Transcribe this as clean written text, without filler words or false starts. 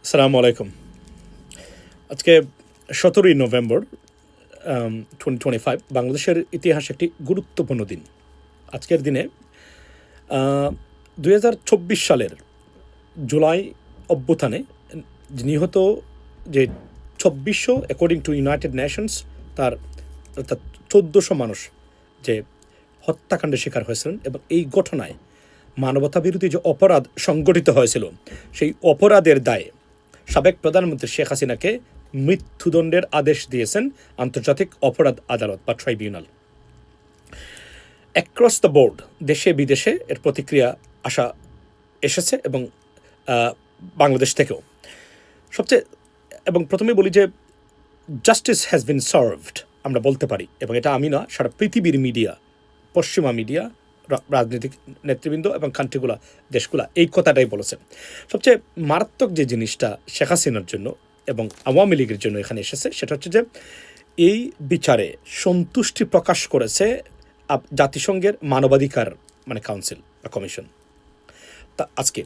আসসালামু আলাইকুম। আজকে 17ই নভেম্বর 2025 বাংলাদেশের ইতিহাসে একটি গুরুত্বপূর্ণ দিন। আজকের দিনে 2024 সালের জুলাই অভ্যুত্থানে নিহত যে 2600 অ্যাকর্ডিং টু ইউনাইটেড নেশনস তার অর্থাৎ 1400 মানুষ যে হত্যাকাণ্ডের শিকার হয়েছিলেন এবং এই ঘটনায় মানবতা বিরোধী যে অপরাধ সংগঠিত হয়েছিল সেই অপরাধের দায়ে সাবেক প্রধানমন্ত্রী শেখ হাসিনাকে মৃত্যুদণ্ডের আদেশ দিয়েছেন আন্তর্জাতিক অপরাধ আদালত বা ট্রাইব্যুনাল। অ্যাক্রস দ্য বোর্ড দেশে বিদেশে এর প্রতিক্রিয়া এসেছে এবং বাংলাদেশ থেকেও সবচেয়ে এবং প্রথমে বলি যে জাস্টিস হ্যাজ বিন সার্ভড আমরা বলতে পারি, এবং এটা আমি না, সারা পৃথিবীর মিডিয়া, পশ্চিমা মিডিয়া, রাজনৈতিক নেতৃবৃন্দ এবং কান্ট্রিগুলা দেশগুলা এই কথাটাই বলেছে। সবচেয়ে মারাত্মক যে জিনিসটা শেখ হাসিনার জন্য এবং আওয়ামী লীগের জন্য এখানে এসেছে সেটা হচ্ছে যে এই বিচারে সন্তুষ্টি প্রকাশ করেছে জাতিসংঘের মানবাধিকার কাউন্সিল বা কমিশন। তা আজকে